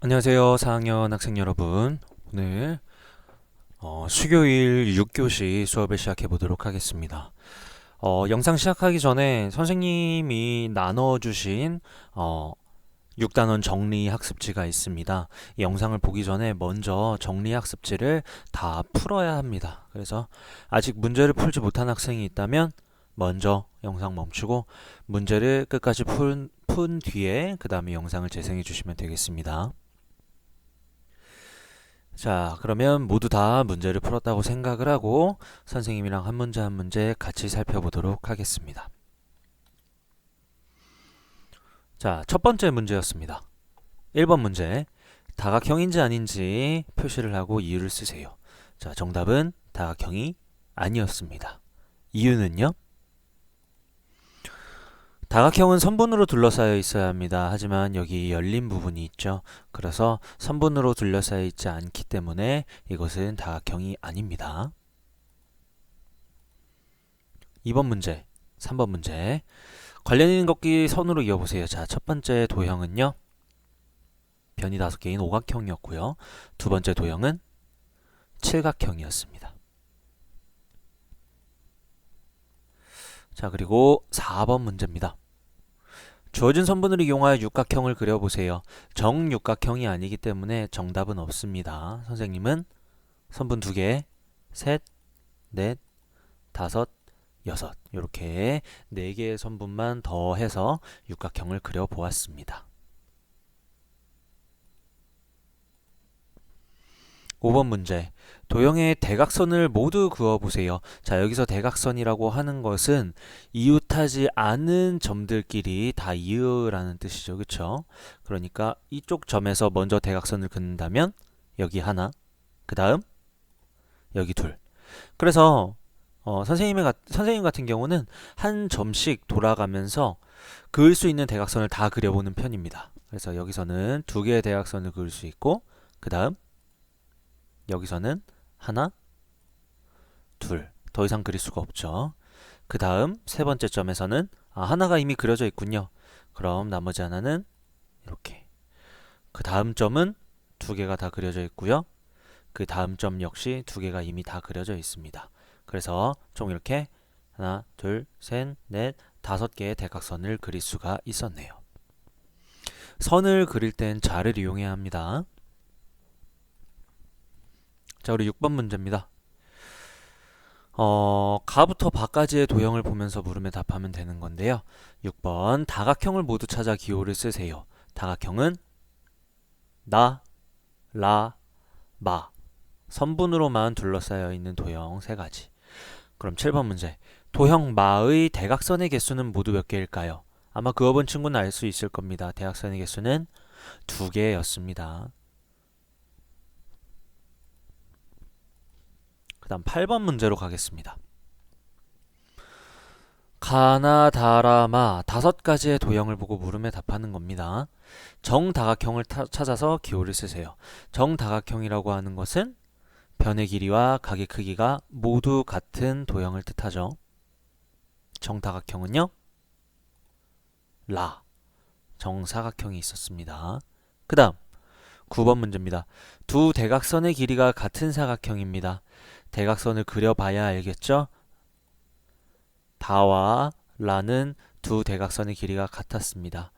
안녕하세요, 4학년 학생 여러분. 오늘 수교일 6교시 수업을 시작해 보도록 하겠습니다. 영상 시작하기 전에 선생님이 나눠주신 6단원 정리 학습지가 있습니다. 이 영상을 보기 전에 먼저 정리 학습지를 다 풀어야 합니다. 그래서 아직 문제를 풀지 못한 학생이 있다면 먼저 영상 멈추고 문제를 끝까지 푼 뒤에 그 다음에 영상을 재생해 주시면 되겠습니다. 자, 그러면 모두 다 문제를 풀었다고 생각을 하고 선생님이랑 한 문제 한 문제 같이 살펴보도록 하겠습니다. 자, 첫 번째 문제였습니다. 1번 문제. 다각형인지 아닌지 표시를 하고 이유를 쓰세요. 자, 정답은 다각형이 아니었습니다. 이유는요? 다각형은 선분으로 둘러싸여 있어야 합니다. 하지만 여기 열린 부분이 있죠. 그래서 선분으로 둘러싸여 있지 않기 때문에 이것은 다각형이 아닙니다. 2번 문제, 3번 문제. 관련 있는 걷기 선으로 이어보세요. 자, 첫 번째 도형은요. 변이 5개인 오각형이었고요. 두 번째 도형은 칠각형이었습니다. 자, 그리고 4번 문제입니다. 주어진 선분을 이용하여 육각형을 그려보세요. 정육각형이 아니기 때문에 정답은 없습니다. 선생님은 선분 2개, 셋, 넷, 다섯, 여섯 이렇게 4개의 선분만 더해서 육각형을 그려보았습니다. 5번 문제. 도형의 대각선을 모두 그어보세요. 자, 여기서 대각선이라고 하는 것은 이웃하지 않은 점들끼리 다 이으라는 뜻이죠. 그쵸? 그러니까 이쪽 점에서 먼저 대각선을 긋는다면 여기 하나, 그 다음 여기 둘. 그래서 선생님 같은 경우는 한 점씩 돌아가면서 그을 수 있는 대각선을 다 그려보는 편입니다. 그래서 여기서는 2개의 대각선을 그을 수 있고 그 다음 여기서는 하나, 둘. 더 이상 그릴 수가 없죠. 그 다음 세 번째 점에서는 하나가 이미 그려져 있군요. 그럼 나머지 하나는 이렇게. 그 다음 점은 2개가 다 그려져 있고요. 그 다음 점 역시 2개가 이미 다 그려져 있습니다. 그래서 총 이렇게 하나, 둘, 셋, 넷, 5개의 대각선을 그릴 수가 있었네요. 선을 그릴 땐 자를 이용해야 합니다. 자, 우리 6번 문제입니다. 가부터 바까지의 도형을 보면서 물음에 답하면 되는 건데요. 6번 다각형을 모두 찾아 기호를 쓰세요. 다각형은 나, 라, 마 선분으로만 둘러싸여 있는 도형 3가지. 그럼 7번 문제. 도형 마의 대각선의 개수는 모두 몇 개일까요? 아마 그어본 친구는 알 수 있을 겁니다. 대각선의 개수는 2개였습니다. 그 다음 8번 문제로 가겠습니다. 가나다라마 5가지의 도형을 보고 물음에 답하는 겁니다. 정다각형을 찾아서 기호를 쓰세요. 정다각형이라고 하는 것은 변의 길이와 각의 크기가 모두 같은 도형을 뜻하죠. 정다각형은요. 라 정사각형이 있었습니다. 그 다음 9번 문제입니다. 두 대각선의 길이가 같은 사각형입니다. 대각선을 그려봐야 알겠죠? 다와 라는 두 대각선의 길이가 같았습니다.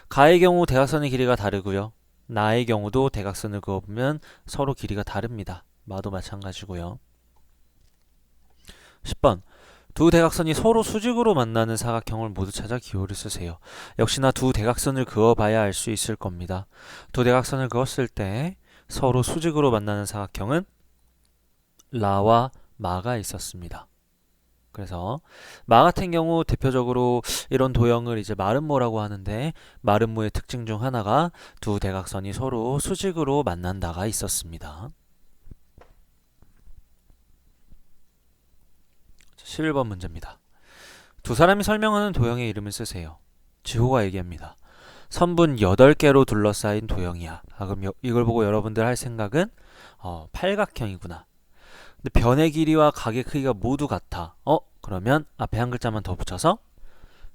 가의 경우 대각선의 길이가 다르고요. 나의 경우도 대각선을 그어보면 서로 길이가 다릅니다. 마도 마찬가지고요. 10번 두 대각선이 서로 수직으로 만나는 사각형을 모두 찾아 기호를 쓰세요. 역시나 두 대각선을 그어봐야 알 수 있을 겁니다. 두 대각선을 그었을 때 서로 수직으로 만나는 사각형은 라와 마가 있었습니다. 그래서 마 같은 경우 대표적으로 이런 도형을 이제 마름모라고 하는데 마름모의 특징 중 하나가 두 대각선이 서로 수직으로 만난다가 있었습니다. 11번 문제입니다. 두 사람이 설명하는 도형의 이름을 쓰세요. 지호가 얘기합니다. 선분 8개로 둘러싸인 도형이야. 그럼 이걸 보고 여러분들 할 생각은 팔각형이구나. 근데 변의 길이와 각의 크기가 모두 같아. 그러면 앞에 한 글자만 더 붙여서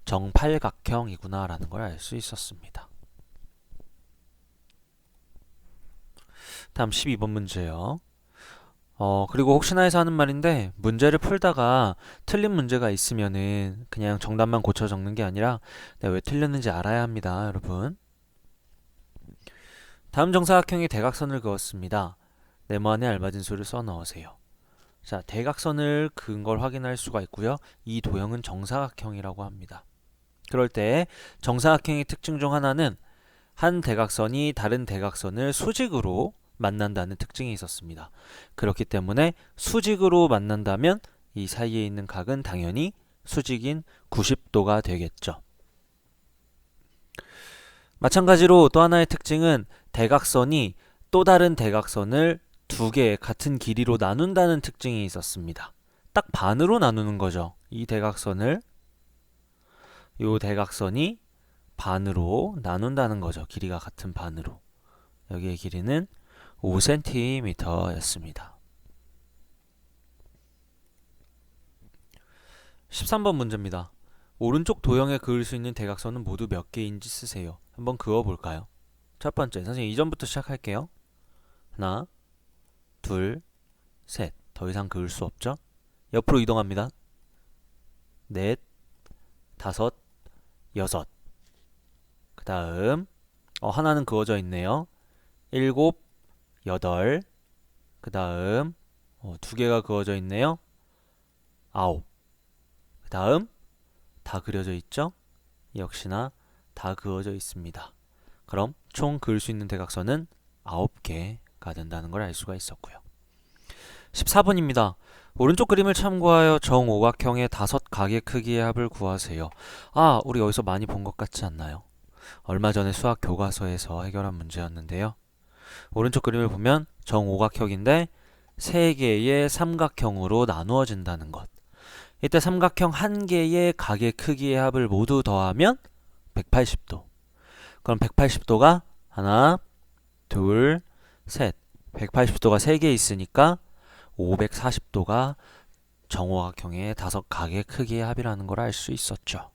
정팔각형이구나 라는 걸 알 수 있었습니다. 다음 12번 문제요. 그리고 혹시나 해서 하는 말인데 문제를 풀다가 틀린 문제가 있으면은 그냥 정답만 고쳐 적는 게 아니라 내가 왜 틀렸는지 알아야 합니다, 여러분. 다음 정사각형이 대각선을 그었습니다. 네모 안에 알맞은 수를 써 넣으세요. 자, 대각선을 그은 걸 확인할 수가 있고요. 이 도형은 정사각형이라고 합니다. 그럴 때 정사각형의 특징 중 하나는 한 대각선이 다른 대각선을 수직으로 만난다는 특징이 있었습니다. 그렇기 때문에 수직으로 만난다면 이 사이에 있는 각은 당연히 수직인 90도가 되겠죠. 마찬가지로 또 하나의 특징은 대각선이 또 다른 대각선을 두 개의 같은 길이로 나눈다는 특징이 있었습니다. 딱 반으로 나누는 거죠. 이 대각선을 이 대각선이 반으로 나눈다는 거죠. 길이가 같은 반으로. 여기의 길이는 5cm였습니다. 13번 문제입니다. 오른쪽 도형에 그을 수 있는 대각선은 모두 몇 개인지 쓰세요. 한번 그어볼까요? 첫 번째, 선생님 이전부터 시작할게요. 하나, 둘, 셋. 더 이상 그을 수 없죠? 옆으로 이동합니다. 넷, 다섯, 여섯. 그 다음 하나는 그어져 있네요. 일곱, 여덟. 그 다음 두 개가 그어져 있네요. 아홉. 그 다음 다 그려져 있죠? 역시나 다 그어져 있습니다. 그럼 총 그을 수 있는 대각선은 9개가 된다는 걸 알 수가 있었고요. 14번입니다. 오른쪽 그림을 참고하여 정오각형의 5각의 크기의 합을 구하세요. 우리 여기서 많이 본 것 같지 않나요? 얼마 전에 수학 교과서에서 해결한 문제였는데요. 오른쪽 그림을 보면 정오각형인데 3개의 삼각형으로 나누어진다는 것. 이때 삼각형 한 개의 각의 크기의 합을 모두 더하면 180도. 그럼 180도가 하나, 둘, 셋. 180도가 3개 있으니까 540도가 정오각형의 5각의 크기의 합이라는 걸 알 수 있었죠.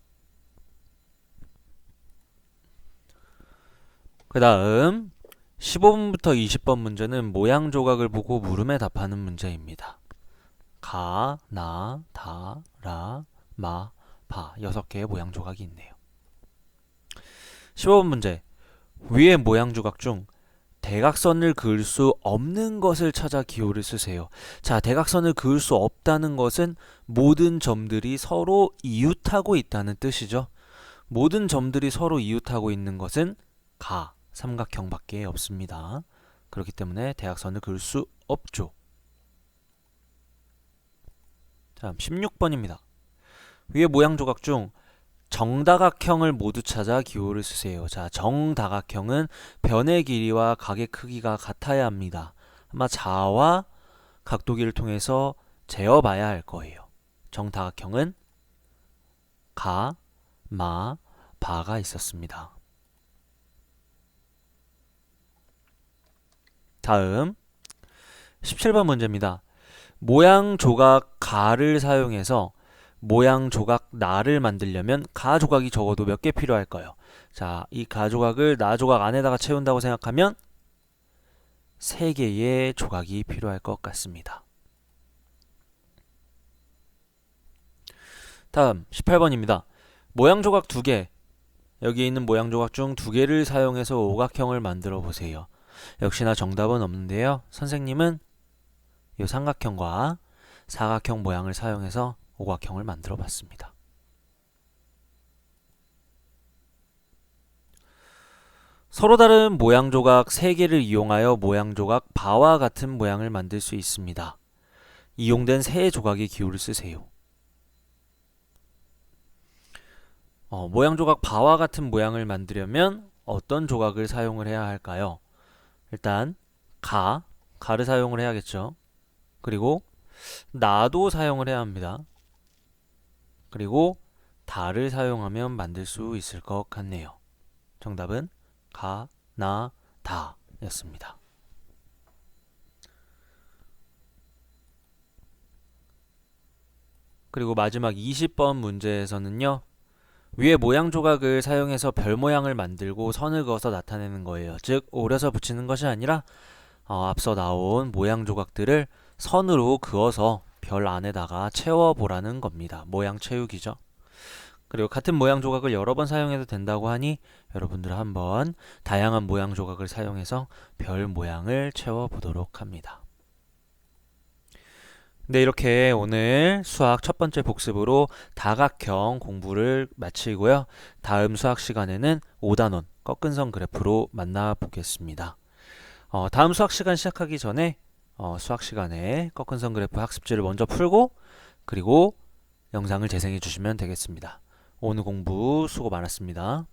그 다음 15번부터 20번 문제는 모양 조각을 보고 물음에 답하는 문제입니다. 가, 나, 다, 라, 마, 바 6개의 모양 조각이 있네요. 15번 문제. 위의 모양 조각 중 대각선을 그을 수 없는 것을 찾아 기호를 쓰세요. 자, 대각선을 그을 수 없다는 것은 모든 점들이 서로 이웃하고 있다는 뜻이죠. 모든 점들이 서로 이웃하고 있는 것은 가, 삼각형밖에 없습니다. 그렇기 때문에 대각선을 그을 수 없죠. 다음 16번입니다. 위의 모양 조각 중 정다각형을 모두 찾아 기호를 쓰세요. 자, 정다각형은 변의 길이와 각의 크기가 같아야 합니다. 아마 자와 각도기를 통해서 재어봐야 할 거예요. 정다각형은 가, 마, 바가 있었습니다. 다음 17번 문제입니다. 모양 조각 가를 사용해서 모양 조각 나를 만들려면 가 조각이 적어도 몇 개 필요할까요? 자, 이 가 조각을 나 조각 안에다가 채운다고 생각하면 3개의 조각이 필요할 것 같습니다. 다음 18번입니다. 모양 조각 2개. 여기 있는 모양 조각 중 2개를 사용해서 오각형을 만들어 보세요. 역시나 정답은 없는데요. 선생님은 이 삼각형과 사각형 모양을 사용해서 오각형을 만들어 봤습니다. 서로 다른 모양 조각 3개를 이용하여 모양 조각 바와 같은 모양을 만들 수 있습니다. 이용된 세 조각의 기호를 쓰세요. 모양 조각 바와 같은 모양을 만들려면 어떤 조각을 사용을 해야 할까요? 일단 가를 사용을 해야겠죠. 그리고 나도 사용을 해야 합니다. 그리고 다를 사용하면 만들 수 있을 것 같네요. 정답은 가, 나, 다 였습니다. 그리고 마지막 20번 문제에서는요. 위에 모양 조각을 사용해서 별 모양을 만들고 선을 그어서 나타내는 거예요. 즉 오려서 붙이는 것이 아니라 앞서 나온 모양 조각들을 선으로 그어서 별 안에다가 채워보라는 겁니다. 모양 채우기죠. 그리고 같은 모양 조각을 여러 번 사용해도 된다고 하니 여러분들 한번 다양한 모양 조각을 사용해서 별 모양을 채워보도록 합니다. 네, 이렇게 오늘 수학 첫 번째 복습으로 다각형 공부를 마치고요. 다음 수학 시간에는 5단원 꺾은 선 그래프로 만나보겠습니다. 다음 수학 시간 시작하기 전에 수학 시간에 꺾은 선 그래프 학습지를 먼저 풀고 그리고 영상을 재생해 주시면 되겠습니다. 오늘 공부 수고 많았습니다.